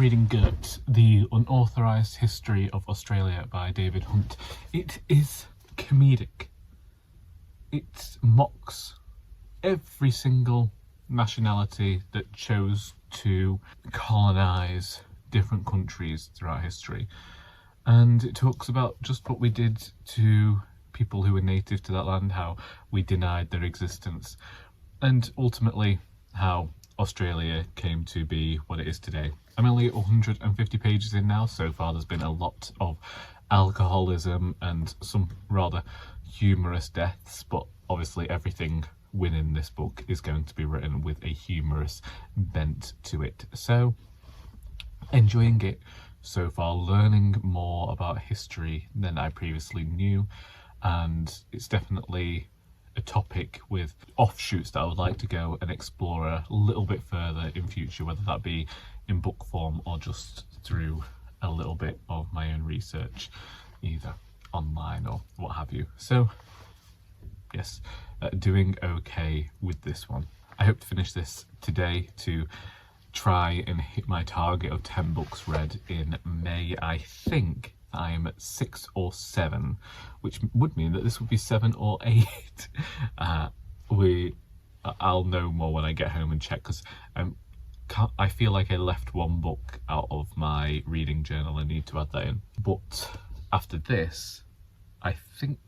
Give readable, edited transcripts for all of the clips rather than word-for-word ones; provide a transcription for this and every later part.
reading Girt, The Unauthorised History of Australia by David Hunt. It is comedic. It mocks every single nationality that chose to colonise different countries throughout history. And it talks about just what we did to people who were native to that land, how we denied their existence, and ultimately how Australia came to be what it is today. I'm only 150 pages in now. So far there's been a lot of alcoholism and some rather humorous deaths, but obviously everything within this book is going to be written with a humorous bent to it. So enjoying it so far, learning more about history than I previously knew, and it's definitely a topic with offshoots that I would like to go and explore a little bit further in future, whether that be in book form or just through a little bit of my own research, either online or what have you. So yes, doing okay with this one. I hope to finish this today to try and hit my target of 10 books read in May. I think I'm at 6 or 7, which would mean that this would be 7 or 8. I'll know more when I get home and check, because I feel like I left one book out of my reading journal. I need to add that in. But after this, I think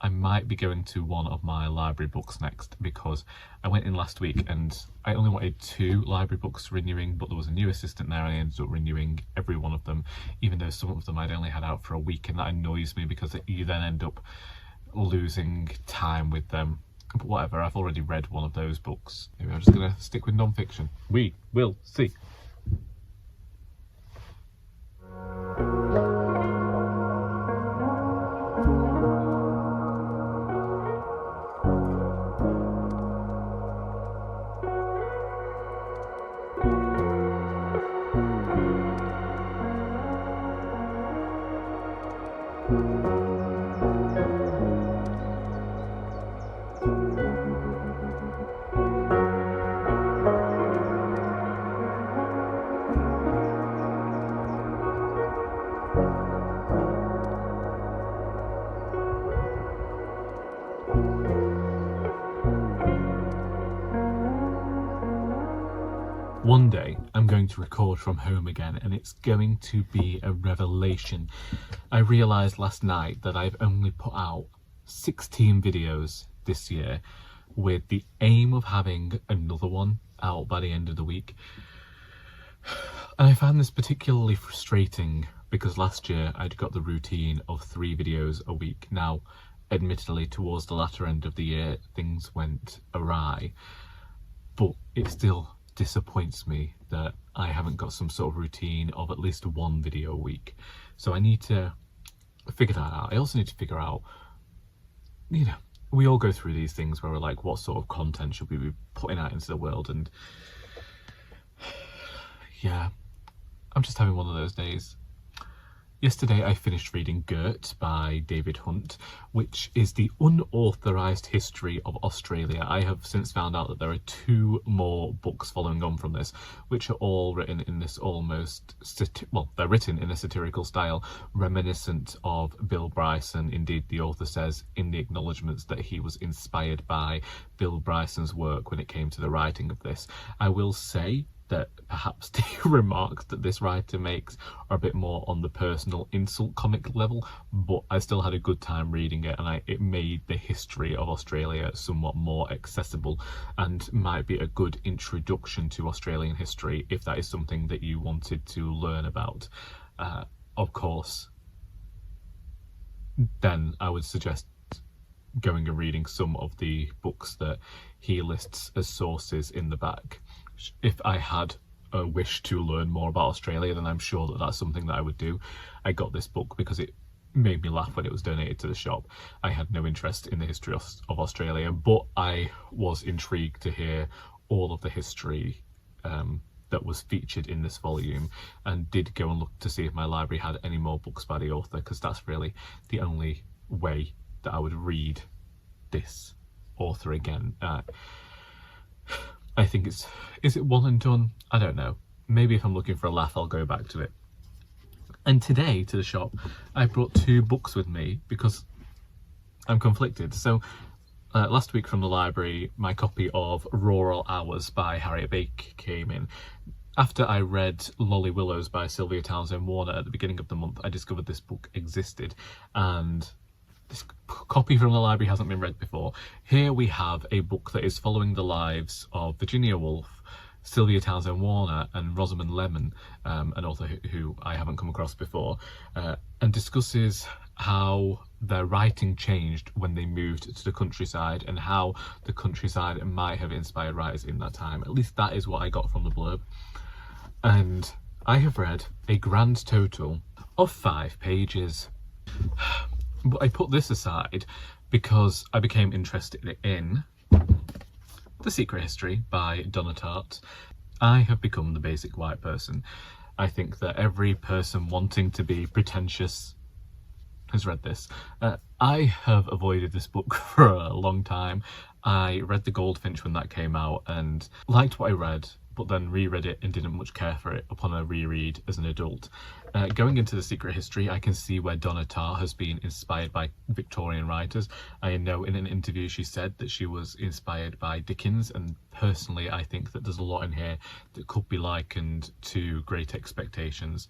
I might be going to one of my library books next, because I went in last week and I only wanted 2 library books renewing, but there was a new assistant there and I ended up renewing every one of them, even though some of them I'd only had out for a week, and that annoys me because you then end up losing time with them. But whatever, I've already read one of those books. Maybe I'm just going to stick with non-fiction. We will see. One day I'm going to record from home again, and it's going to be a revelation. I realised last night that I've only put out 16 videos this year, with the aim of having another one out by the end of the week. And I found this particularly frustrating because last year I'd got the routine of 3 videos a week. Now, admittedly, towards the latter end of the year, things went awry, but it still disappoints me that I haven't got some sort of routine of at least 1 video a week. So I need to figure that out. I also need to figure out, you know, we all go through these things where we're like, what sort of content should we be putting out into the world? And yeah, I'm just having one of those days. Yesterday I finished reading Girt by David Hunt, which is the unauthorised history of Australia. I have since found out that there are 2 more books following on from this, which are all written in this almost, they're written in a satirical style, reminiscent of Bill Bryson. Indeed, the author says in the acknowledgements that he was inspired by Bill Bryson's work when it came to the writing of this. I will say that perhaps the remarks that this writer makes are a bit more on the personal insult comic level, but I still had a good time reading it, and it made the history of Australia somewhat more accessible, and might be a good introduction to Australian history if that is something that you wanted to learn about. Of course, then I would suggest going and reading some of the books that he lists as sources in the back. If I had a wish to learn more about Australia, then I'm sure that that's something that I would do. I got this book because it made me laugh when it was donated to the shop. I had no interest in the history of Australia, but I was intrigued to hear all of the history that was featured in this volume, and did go and look to see if my library had any more books by the author, because that's really the only way that I would read this author again. I think is it one and done? I don't know. maybe if I'm looking for a laugh, I'll go back to it. And today, to the shop, I brought 2 books with me because I'm conflicted. So last week from the library, my copy of Rural Hours by Harriet came in. After I read Lolly Willows by Sylvia Townsend Warner at the beginning of the month, I discovered this book existed, and this copy from the library hasn't been read before. Here we have a book that is following the lives of Virginia Woolf, Sylvia Townsend Warner and Rosamund Lemon, an author who I haven't come across before, and discusses how their writing changed when they moved to the countryside and how the countryside might have inspired writers in that time. At least that is what I got from the blurb. And I have read a grand total of 5 pages. But I put this aside because I became interested in The Secret History by Donna Tartt. I have become the basic white person. I think that every person wanting to be pretentious has read this. I have avoided this book for a long time. I read The Goldfinch when that came out and liked what I read, but then reread it and didn't much care for it upon a reread as an adult. Going into The Secret History, I can see where Donna Tartt has been inspired by Victorian writers. I know in an interview she said that she was inspired by Dickens, and personally I think that there's a lot in here that could be likened to Great Expectations.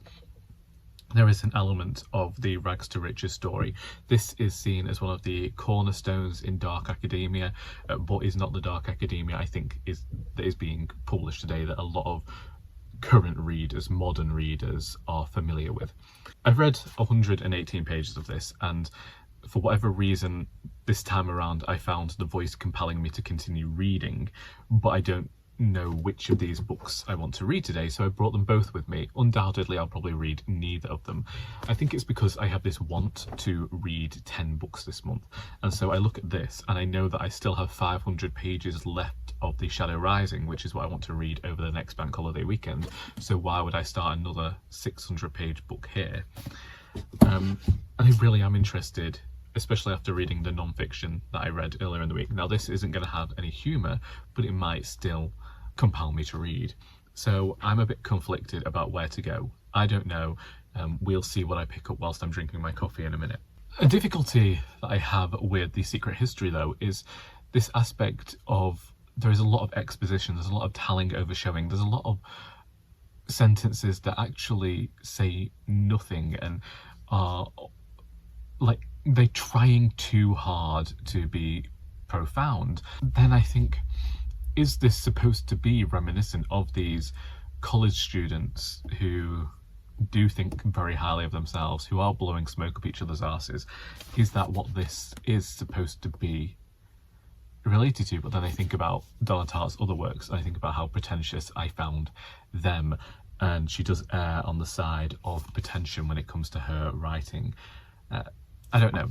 There is an element of the rags to riches story. This is seen as one of the cornerstones in dark academia, but is not the dark academia I think that is being published today that a lot of current readers, modern readers, are familiar with. I've read 118 pages of this, and for whatever reason this time around I found the voice compelling me to continue reading, but I don't know which of these books I want to read today, so I brought them both with me. Undoubtedly I'll probably read neither of them. I think it's because I have this want to read 10 books this month, and so I look at this and I know that I still have 500 pages left of The Shadow Rising, which is what I want to read over the next bank holiday weekend, so why would I start another 600 page book here? And I really am interested, especially after reading the non-fiction that I read earlier in the week. Now this isn't going to have any humour, but it might still compel me to read. So I'm a bit conflicted about where to go. I don't know. We'll see what I pick up whilst I'm drinking my coffee in a minute. A difficulty that I have with The Secret History though is this aspect of there is a lot of exposition, there's a lot of telling over showing, there's a lot of sentences that actually say nothing and are like they're trying too hard to be profound. Then I think, is this supposed to be reminiscent of these college students who do think very highly of themselves, who are blowing smoke up each other's arses? Is that what this is supposed to be related to? But then I think about Donna Tartt's other works, and I think about how pretentious I found them, and she does err on the side of pretension when it comes to her writing. I don't know.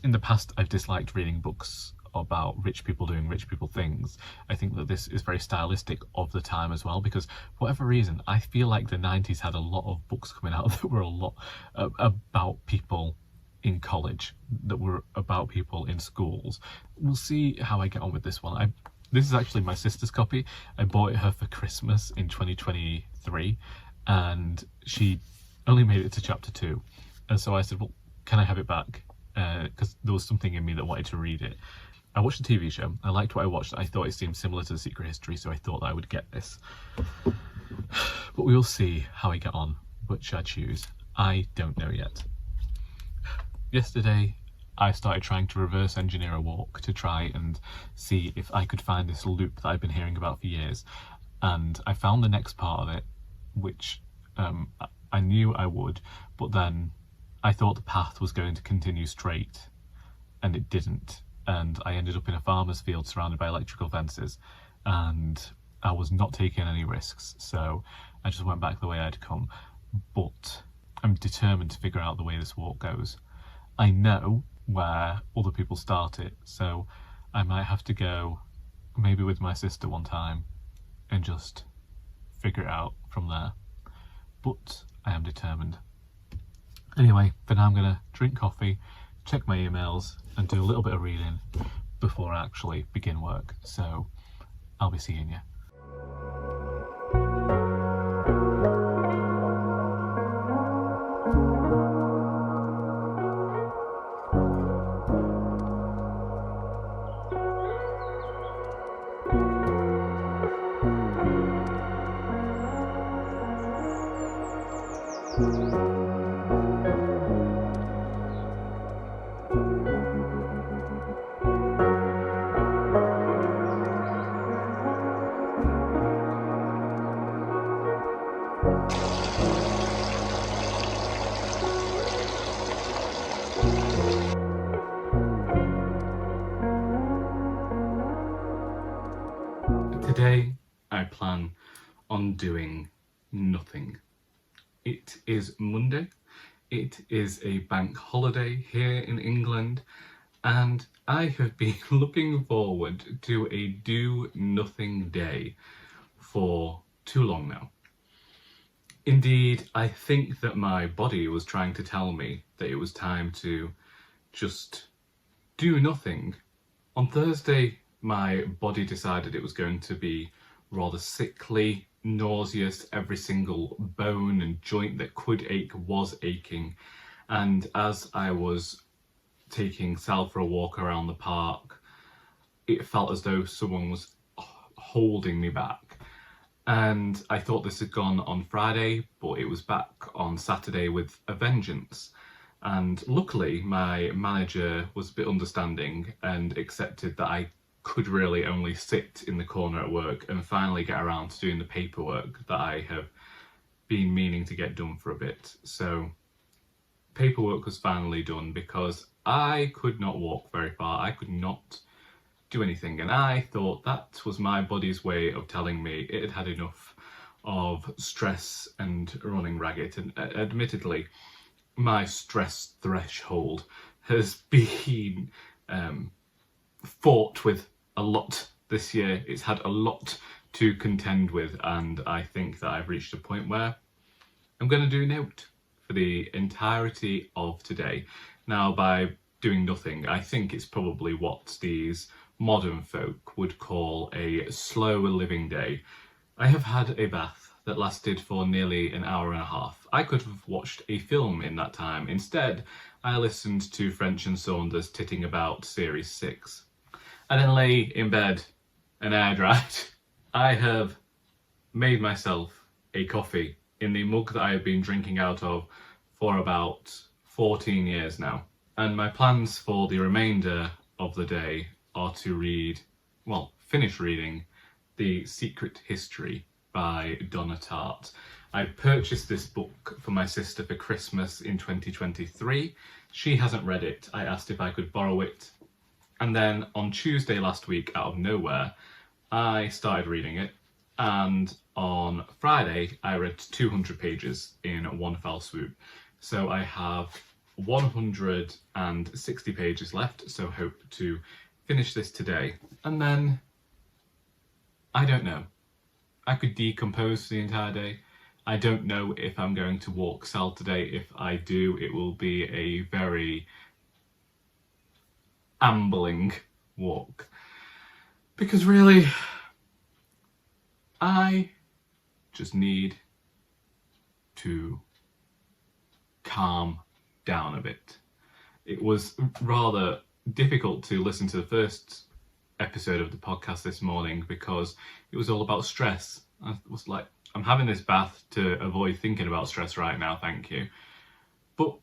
In the past I've disliked reading books about rich people doing rich people things. I think that this is very stylistic of the time as well, because for whatever reason I feel like the 90s had a lot of books coming out that were a lot about people in college, that were about people in schools. We'll see how I get on with this one. This is actually my sister's copy. I bought her for Christmas in 2023 and she only made it to chapter 2, and so I said, well, can I have it back? Because there was something in me that wanted to read it. I watched the TV show, I liked what I watched, I thought it seemed similar to The Secret History, so I thought that I would get this. But we will see how I get on. Which I choose, I don't know yet. Yesterday I started trying to reverse engineer a walk to try and see if I could find this loop that I've been hearing about for years, and I found the next part of it, which I knew I would, but then I thought the path was going to continue straight and it didn't, and I ended up in a farmer's field surrounded by electrical fences, and I was not taking any risks, so I just went back the way I'd come. But I'm determined to figure out the way this walk goes. I know where other people start it, so I might have to go maybe with my sister one time and just figure it out from there, but I am determined. Anyway, for now I'm going to drink coffee, check my emails and do a little bit of reading before I actually begin work, so I'll be seeing you. plan on doing nothing. It is Monday, it is a bank holiday here in England, and I have been looking forward to a do-nothing day for too long now. Indeed, I think that my body was trying to tell me that it was time to just do nothing. On Thursday, my body decided it was going to be rather sickly, nauseous. Every single bone and joint that could ache was aching. And as I was taking Sal for a walk around the park, it felt as though someone was holding me back. And I thought this had gone on Friday, but it was back on Saturday with a vengeance. And luckily, my manager was a bit understanding and accepted that I could really only sit in the corner at work and finally get around to doing the paperwork that I have been meaning to get done for a bit. So paperwork was finally done because I could not walk very far. I could not do anything, and I thought that was my body's way of telling me it had had enough of stress and running ragged. And admittedly, my stress threshold has been fought with a lot this year. It's had a lot to contend with, and I think that I've reached a point where I'm going to do note for the entirety of today. Now, by doing nothing, I think it's probably what these modern folk would call a slow living day. I have had a bath that lasted for nearly an hour and a half. I could have watched a film in that time. Instead, I listened to French and Saunders titting about Series 6. I then lay in bed and air dried. I have made myself a coffee in the mug that I have been drinking out of for about 14 years now. And my plans for the remainder of the day are to finish reading The Secret History by Donna Tartt. I purchased this book for my sister for Christmas in 2023. She hasn't read it. I asked if I could borrow it. And then on Tuesday last week, out of nowhere, I started reading it. And on Friday, I read 200 pages in one fell swoop. So I have 160 pages left, so hope to finish this today. And then, I don't know. I could decompose for the entire day. I don't know if I'm going to walk Sal today. If I do, it will be a very ambling walk. Because really, I just need to calm down a bit. It was rather difficult to listen to the first episode of the podcast this morning because it was all about stress. I was like, I'm having this bath to avoid thinking about stress right now, thank you. But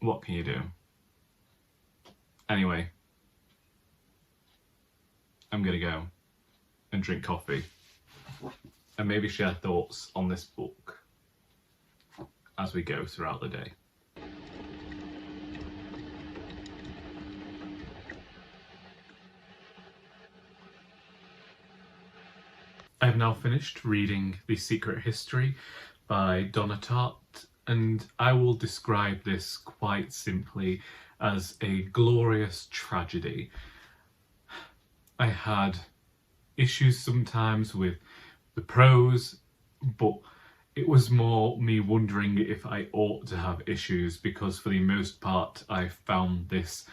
what can you do? Anyway, I'm gonna go and drink coffee and maybe share thoughts on this book as we go throughout the day. I have now finished reading The Secret History by Donna Tartt, and I will describe this quite simply as a glorious tragedy. I had issues sometimes with the prose, but it was more me wondering if I ought to have issues, because for the most part I found this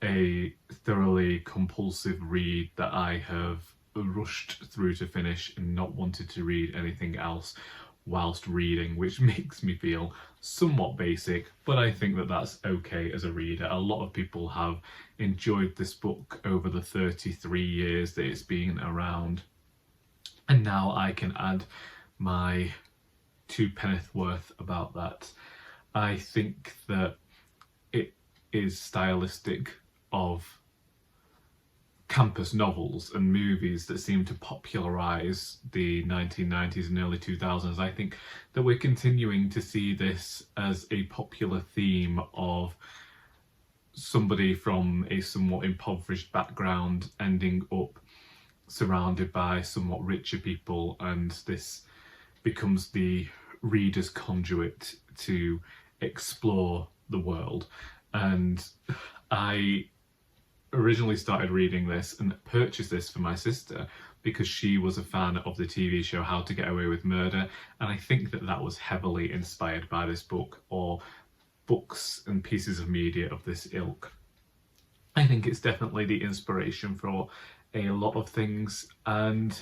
a thoroughly compulsive read that I have rushed through to finish and not wanted to read anything else whilst reading, which makes me feel somewhat basic, but I think that that's okay as a reader. A lot of people have enjoyed this book over the 33 years that it's been around, and now I can add my 2 penneth worth about that. I think that it is stylistic of campus novels and movies that seem to popularise the 1990s and early 2000s. I think that we're continuing to see this as a popular theme of somebody from a somewhat impoverished background ending up surrounded by somewhat richer people, and this becomes the reader's conduit to explore the world. And I originally started reading this and purchased this for my sister because she was a fan of the TV show How to Get Away with Murder, and I think that that was heavily inspired by this book, or books and pieces of media of this ilk. I think it's definitely the inspiration for a lot of things, and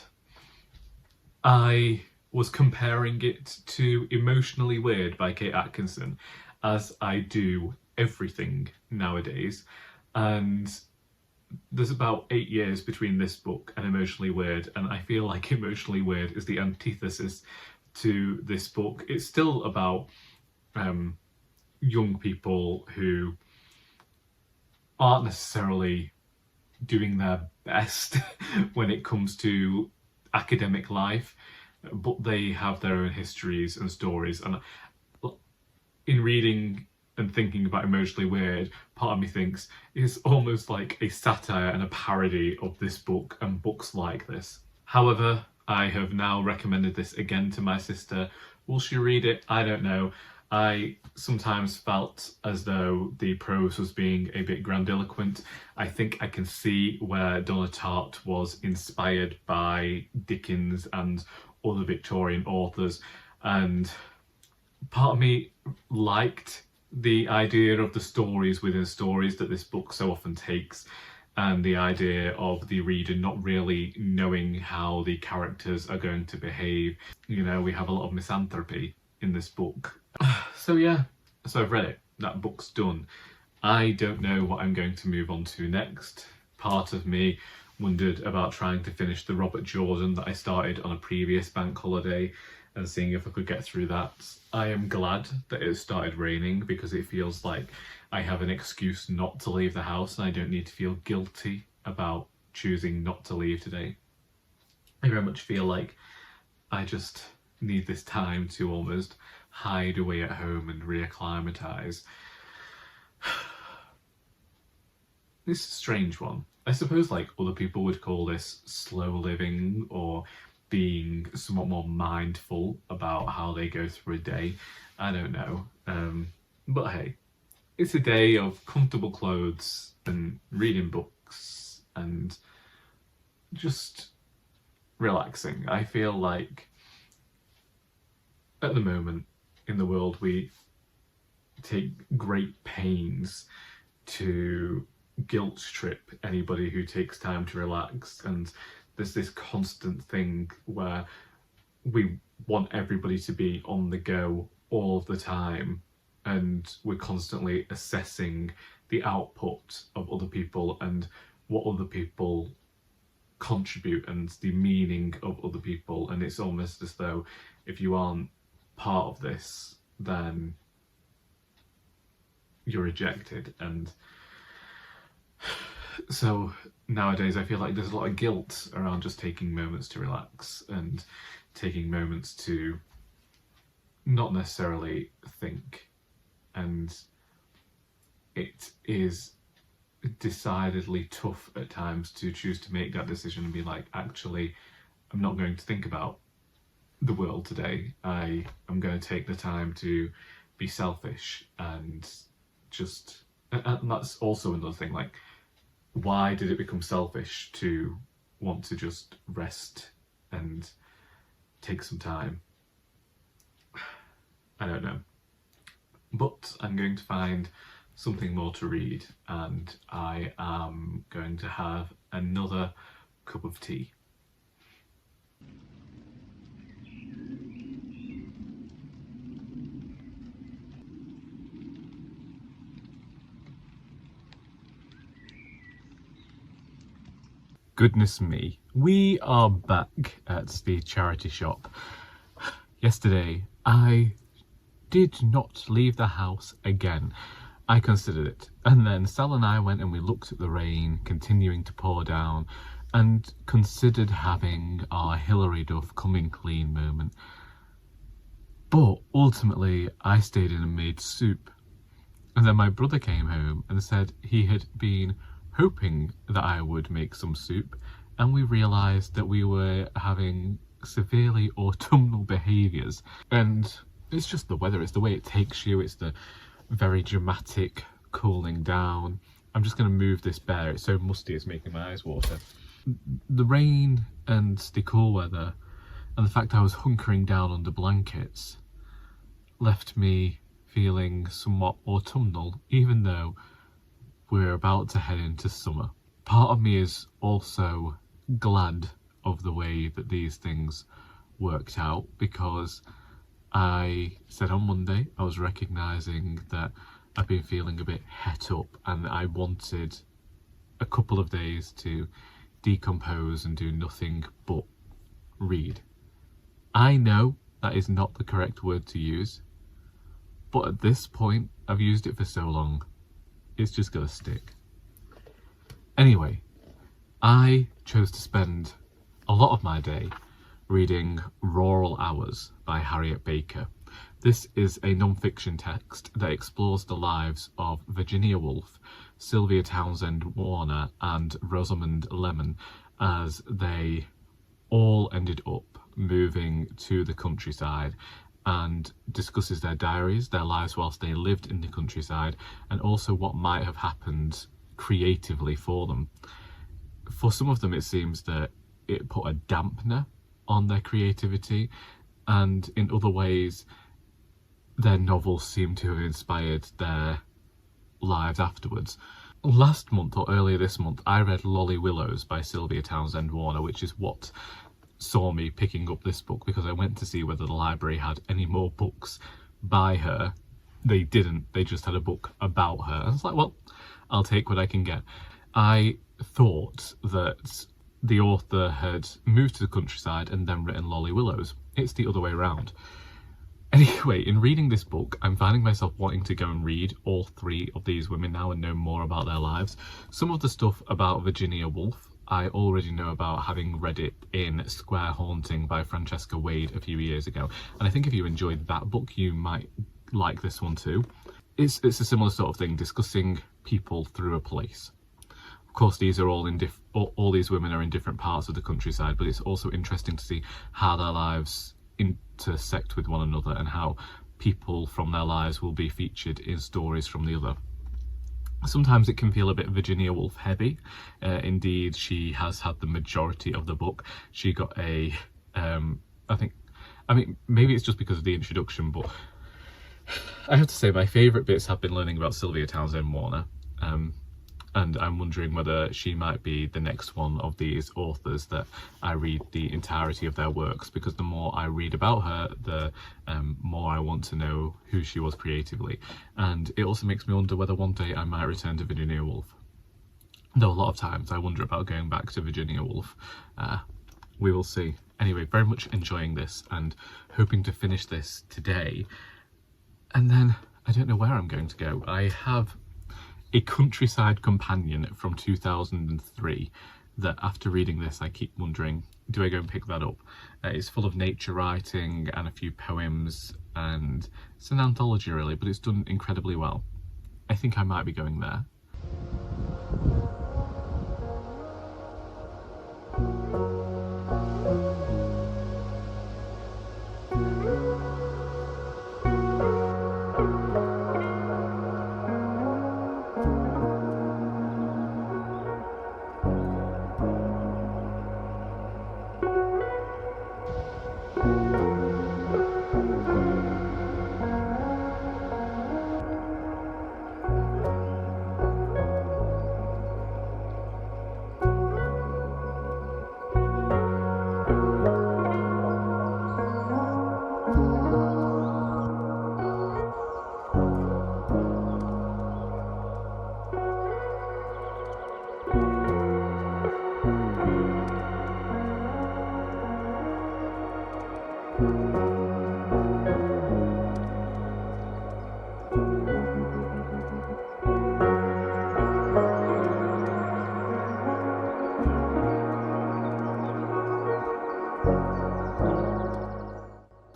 I was comparing it to Emotionally Weird by Kate Atkinson, as I do everything nowadays, and there's about 8 years between this book and Emotionally Weird, and I feel like Emotionally Weird is the antithesis to this book. It's still about young people who aren't necessarily doing their best when it comes to academic life, but they have their own histories and stories. And in reading and thinking about Emotionally Weird, part of me thinks it's almost like a satire and a parody of this book and books like this. However, I have now recommended this again to my sister. Will she read it? I don't know. I sometimes felt as though the prose was being a bit grandiloquent. I think I can see where Donna Tartt was inspired by Dickens and other Victorian authors, and part of me liked the idea of the stories within stories that this book so often takes, and the idea of the reader not really knowing how the characters are going to behave. You know, we have a lot of misanthropy in this book. So yeah, so I've read it. That book's done. I don't know what I'm going to move on to next. Part of me wondered about trying to finish the Robert Jordan that I started on a previous bank holiday and seeing if I could get through that. I am glad that it started raining because it feels like I have an excuse not to leave the house and I don't need to feel guilty about choosing not to leave today. I very much feel like I just need this time to almost hide away at home and reacclimatise. This is a strange one. I suppose like other people would call this slow living or being somewhat more mindful about how they go through a day. I don't know. But hey, it's a day of comfortable clothes and reading books and just relaxing. I feel like at the moment in the world we take great pains to guilt trip anybody who takes time to relax, and there's this constant thing where we want everybody to be on the go all of the time, and we're constantly assessing the output of other people and what other people contribute and the meaning of other people, and it's almost as though if you aren't part of this then you're rejected. And so nowadays I feel like there's a lot of guilt around just taking moments to relax and taking moments to not necessarily think, and it is decidedly tough at times to choose to make that decision and be like, actually I'm not going to think about the world today. I am going to take the time to be selfish and just, and that's also another thing, like why did it become selfish to want to just rest and take some time? I don't know. But I'm going to find something more to read, and I am going to have another cup of tea. Goodness me, we are back at the charity shop. Yesterday, I did not leave the house again. I considered it. And then Sal and I went and we looked at the rain continuing to pour down and considered having our Hilary Duff coming clean moment. But ultimately, I stayed in and made soup. And then my brother came home and said he had been hoping that I would make some soup, and we realised that we were having severely autumnal behaviours. And it's just the weather, it's the way it takes you, it's the very dramatic cooling down. I'm just going to move this bear, it's so musty it's making my eyes water. The rain and the cool weather and the fact I was hunkering down under blankets left me feeling somewhat autumnal, even though we're about to head into summer. Part of me is also glad of the way that these things worked out, because I said on Monday I was recognising that I've been feeling a bit het up and I wanted a couple of days to decompose and do nothing but read. I know that is not the correct word to use, but at this point I've used it for so long, it's just gonna stick. Anyway, I chose to spend a lot of my day reading Rural Hours by Harriet Baker. This is a non-fiction text that explores the lives of Virginia Woolf, Sylvia Townsend Warner and Rosamond Lemon as they all ended up moving to the countryside, and discusses their diaries, their lives whilst they lived in the countryside, and also what might have happened creatively for them. For some of them it seems that it put a dampener on their creativity, and in other ways their novels seem to have inspired their lives afterwards. Last month, or earlier this month, I read Lolly Willows by Sylvia Townsend Warner, which is what saw me picking up this book, because I went to see whether the library had any more books by her. They didn't, they just had a book about her. I was like, well, I'll take what I can get. I thought that the author had moved to the countryside and then written Lolly Willows. It's the other way around. Anyway, in reading this book, I'm finding myself wanting to go and read all three of these women now and know more about their lives. Some of the stuff about Virginia Woolf I already know about, having read it in Square Haunting by Francesca Wade a few years ago. And I think if you enjoyed that book, you might like this one too. It's a similar sort of thing, discussing people through a place. Of course, these are all these women are in different parts of the countryside, but it's also interesting to see how their lives intersect with one another and how people from their lives will be featured in stories from the other. Sometimes it can feel a bit Virginia Woolf heavy. Indeed, she has had the majority of the book. She got a, I mean, maybe it's just because of the introduction, but I have to say my favourite bits have been learning about Sylvia Townsend Warner. And I'm wondering whether she might be the next one of these authors that I read the entirety of their works, because the more I read about her, the more I want to know who she was creatively. And it also makes me wonder whether one day I might return to Virginia Woolf. Though a lot of times I wonder about going back to Virginia Woolf. We will see. Anyway, very much enjoying this and hoping to finish this today. And then I don't know where I'm going to go. I have a Countryside Companion from 2003 that after reading this I keep wondering, do I go and pick that up? It's full of nature writing and a few poems, and it's an anthology really, but it's done incredibly well. I think I might be going there.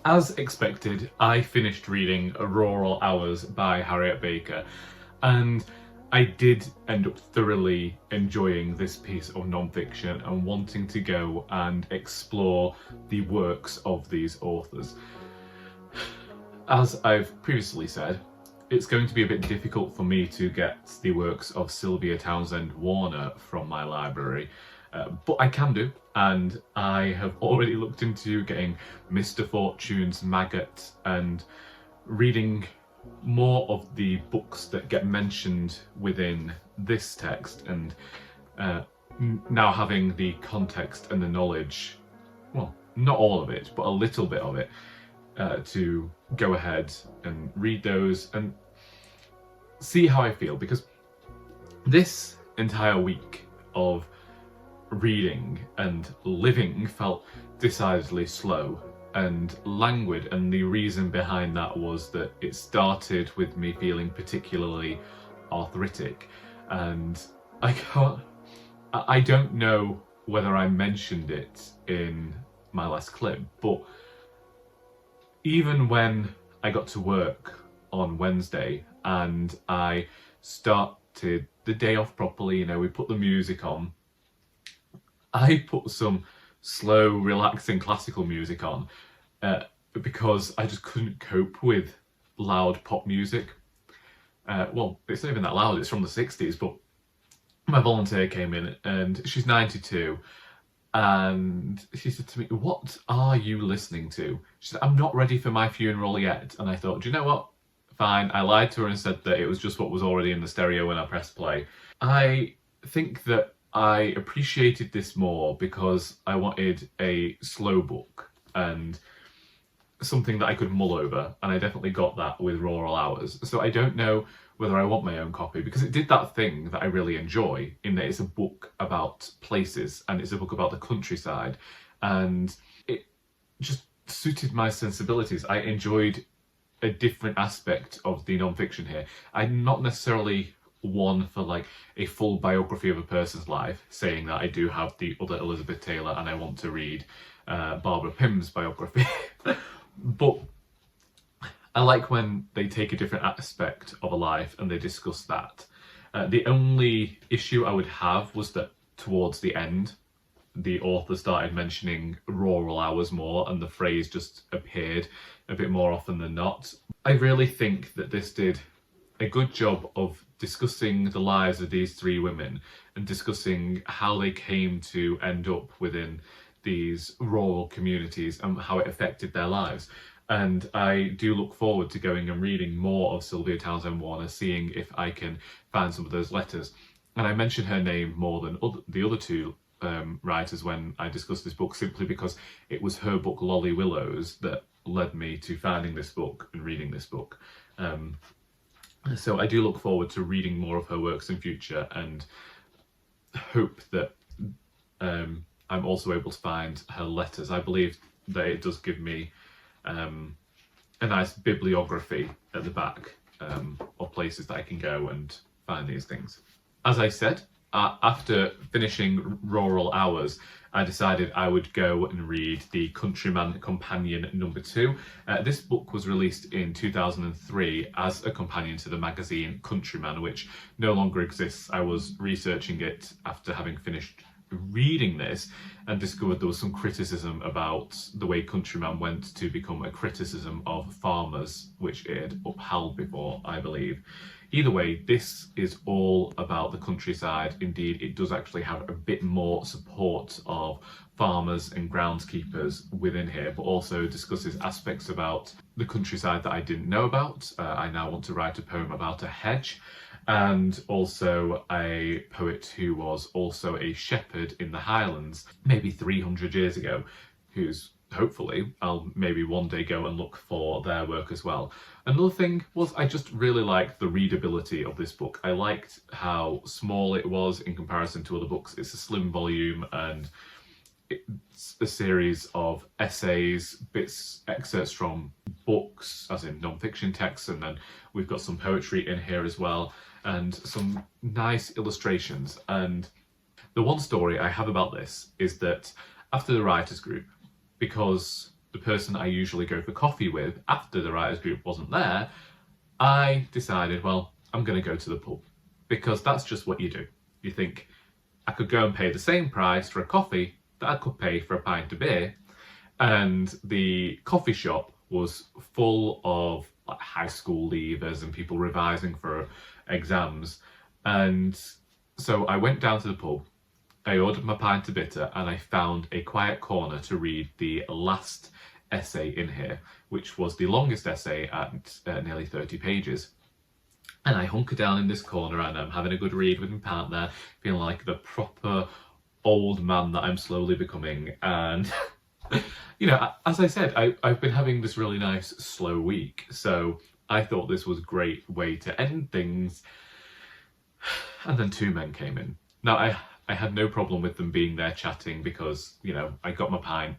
As expected, I finished reading Rural Hours by Harriet Baker, and I did end up thoroughly enjoying this piece of non-fiction and wanting to go and explore the works of these authors. As I've previously said, it's going to be a bit difficult for me to get the works of Sylvia Townsend Warner from my library, but I can do, and I have already looked into getting Mr. Fortune's Maggot and reading more of the books that get mentioned within this text, and now having the context and the knowledge, well, not all of it, but a little bit of it, to go ahead and read those and see how I feel, because this entire week of reading and living felt decidedly slow and languid, and the reason behind that was that it started with me feeling particularly arthritic, and I don't know whether I mentioned it in my last clip, but even when I got to work on Wednesday and I started the day off properly, you know, we put the music on, I put some slow, relaxing classical music on because I just couldn't cope with loud pop music. Well, it's not even that loud, it's from the 60s, but my volunteer came in and she's 92. And she said to me, "What are you listening to?" She said, "I'm not ready for my funeral yet." And I thought, do you know what? Fine. I lied to her and said that it was just what was already in the stereo when I pressed play. I think that I appreciated this more because I wanted a slow book and something that I could mull over, and I definitely got that with Rural Hours. So I don't know whether I want my own copy, because it did that thing that I really enjoy, in that it's a book about places and it's a book about the countryside, and it just suited my sensibilities. I enjoyed a different aspect of the non-fiction here. I'm not necessarily one for like a full biography of a person's life, saying that I do have the other Elizabeth Taylor and I want to read Barbara Pym's biography. But I like when they take a different aspect of a life and they discuss that. The only issue I would have was that towards the end, the author started mentioning rural hours more, and the phrase just appeared a bit more often than not. I really think that this did a good job of discussing the lives of these three women and discussing how they came to end up within these rural communities and how it affected their lives. And I do look forward to going and reading more of Sylvia Townsend Warner, seeing if I can find some of those letters. And I mention her name more than the other two writers when I discussed this book, simply because it was her book Lolly Willows that led me to finding this book and reading this book. So I do look forward to reading more of her works in future, and hope that I'm also able to find her letters. I believe that it does give me a nice bibliography at the back of places that I can go and find these things. As I said, after finishing Rural Hours, I decided I would go and read the Countryman Companion No. 2. This book was released in 2003 as a companion to the magazine Countryman, which no longer exists. I was researching it after having finished reading this and discovered there was some criticism about the way Countryman went to become a criticism of farmers, which it had upheld before, I believe. Either way, this is all about the countryside. Indeed, it does actually have a bit more support of farmers and groundskeepers within here, but also discusses aspects about the countryside that I didn't know about. I now want to write a poem about a hedge, and also a poet who was also a shepherd in the Highlands maybe 300 years ago, who's hopefully I'll maybe one day go and look for their work as well. Another thing was I just really liked the readability of this book. I liked how small it was in comparison to other books. It's a slim volume and it's a series of essays, excerpts from books, as in non-fiction texts, and then we've got some poetry in here as well, and some nice illustrations. And the one story I have about this is that after the writers group, because the person I usually go for coffee with after the writers group wasn't there, I decided, well, I'm going to go to the pub. because that's just what you do. You think, I could go and pay the same price for a coffee that I could pay for a pint of beer. And the coffee shop was full of like high school leavers and people revising for exams. And so I went down to the pub, I ordered my pint of bitter, and I found a quiet corner to read the last essay in here, which was the longest essay at nearly 30 pages. And I hunker down in this corner and I'm having a good read with my partner, feeling like the proper old man that I'm slowly becoming. And, you know, as I said, I've been having this really nice slow week. So I thought this was a great way to end things. And then two men came in. Now, I had no problem with them being there chatting because, you know, I got my pint.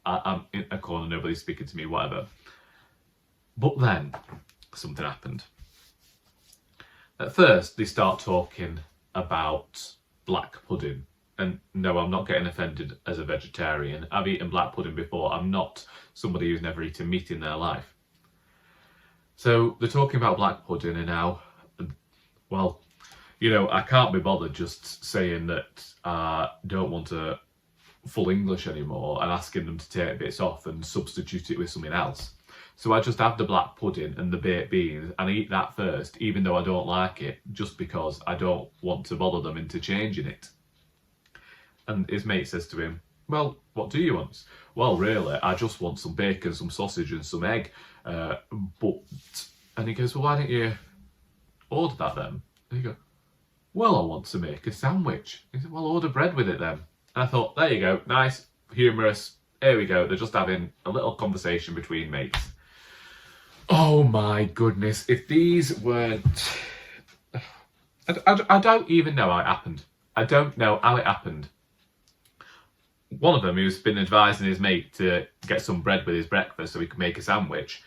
I'm in a corner, nobody's speaking to me, whatever. But then something happened. At first, they start talking about black pudding. And no, I'm not getting offended as a vegetarian. I've eaten black pudding before. I'm not somebody who's never eaten meat in their life. So they're talking about black pudding and now, well, you know, I can't be bothered just saying that I don't want a full English anymore and asking them to take bits off and substitute it with something else. So I just have the black pudding and the baked beans and I eat that first, even though I don't like it, just because I don't want to bother them into changing it. And his mate says to him, well, what do you want? Well, really, I just want some bacon, some sausage and some egg. And he goes, well, why don't you order that then? And he goes, well, I want to make a sandwich. He said, well, order bread with it then. And I thought, there you go, nice, humorous. Here we go, they're just having a little conversation between mates. Oh my goodness, if these weren't... I don't even know how it happened. I don't know how it happened. One of them, who's been advising his mate to get some bread with his breakfast so he could make a sandwich,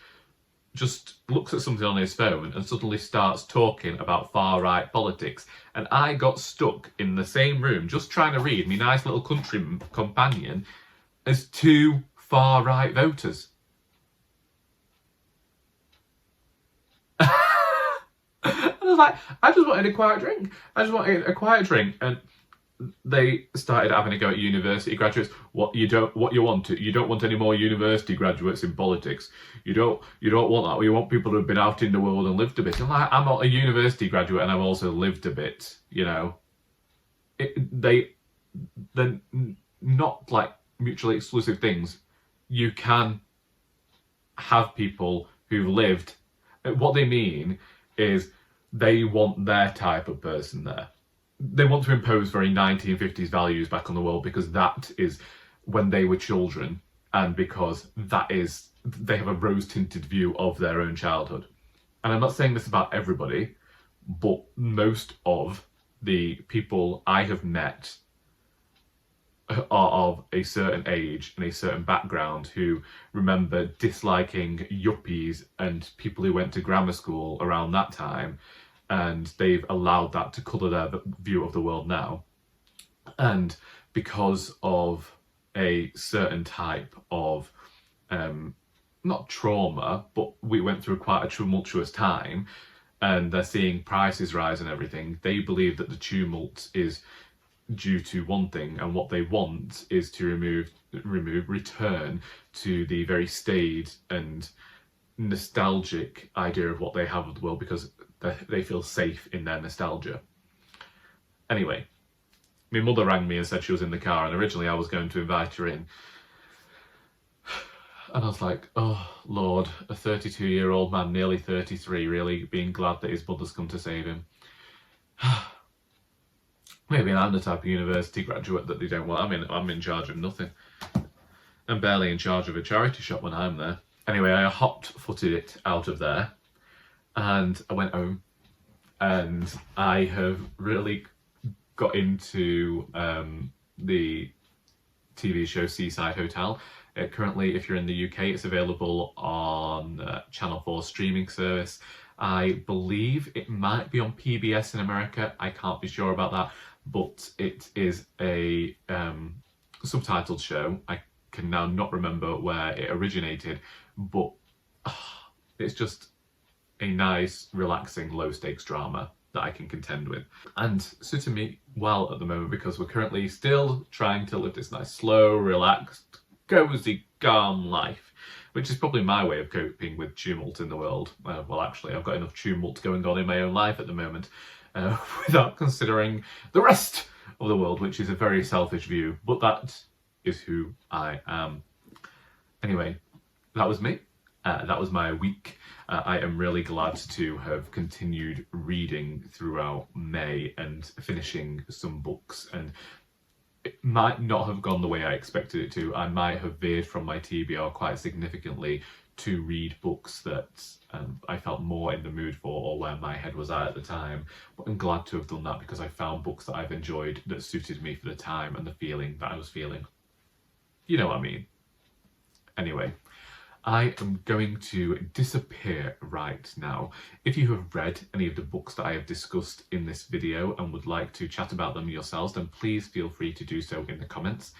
just looks at something on his phone and suddenly starts talking about far-right politics. And I got stuck in the same room just trying to read my nice little Countryman Companion as two far-right voters. I was like, I just wanted a quiet drink. And they started having a go at university graduates. You don't want any more university graduates in politics. You don't want that. You want people who have been out in the world and lived a bit. I'm like, I'm not a university graduate and I've also lived a bit, you know. They're not like mutually exclusive things. You can have people who've lived. What they mean is they want their type of person there. They want to impose very 1950s values back on the world because that is when they were children and because that is, they have a rose-tinted view of their own childhood. And I'm not saying this about everybody, but most of the people I have met are of a certain age and a certain background who remember disliking yuppies and people who went to grammar school around that time, and they've allowed that to colour their view of the world now. And because of a certain type of not trauma, but we went through quite a tumultuous time and they're seeing prices rise and everything, they believe that the tumult is due to one thing, and what they want is to return to the very staid and nostalgic idea of what they have of the world because they feel safe in their nostalgia. Anyway, my mother rang me and said she was in the car, and originally I was going to invite her in. And I was like, oh Lord, a 32-year-old man, nearly 33, really being glad that his mother's come to save him. Maybe I'm the type of university graduate that they don't want. I'm in charge of nothing. I'm barely in charge of a charity shop when I'm there. Anyway, I hot-footed it out of there and I went home, and I have really got into the TV show Seaside Hotel. Currently, if you're in the UK, it's available on Channel 4 streaming service. I believe it might be on PBS in America. I can't be sure about that, but it is a subtitled show. I can now not remember where it originated, but it's just a nice, relaxing, low-stakes drama. that I can contend with. And suiting me well at the moment because we're currently still trying to live this nice, slow, relaxed, cozy, calm life, which is probably my way of coping with tumult in the world. Well, actually, I've got enough tumult going on in my own life at the moment without considering the rest of the world, which is a very selfish view, but that is who I am. Anyway, that was me. That was my week. I am really glad to have continued reading throughout May and finishing some books, and it might not have gone the way I expected it to. I might have veered from my TBR quite significantly to read books that I felt more in the mood for or where my head was at the time. But I'm glad to have done that because I found books that I've enjoyed that suited me for the time and the feeling that I was feeling. You know what I mean? Anyway, I am going to disappear right now. If you have read any of the books that I have discussed in this video and would like to chat about them yourselves, then please feel free to do so in the comments.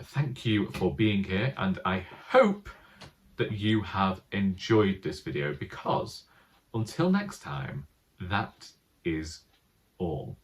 Thank you for being here, and I hope that you have enjoyed this video, because until next time, that is all.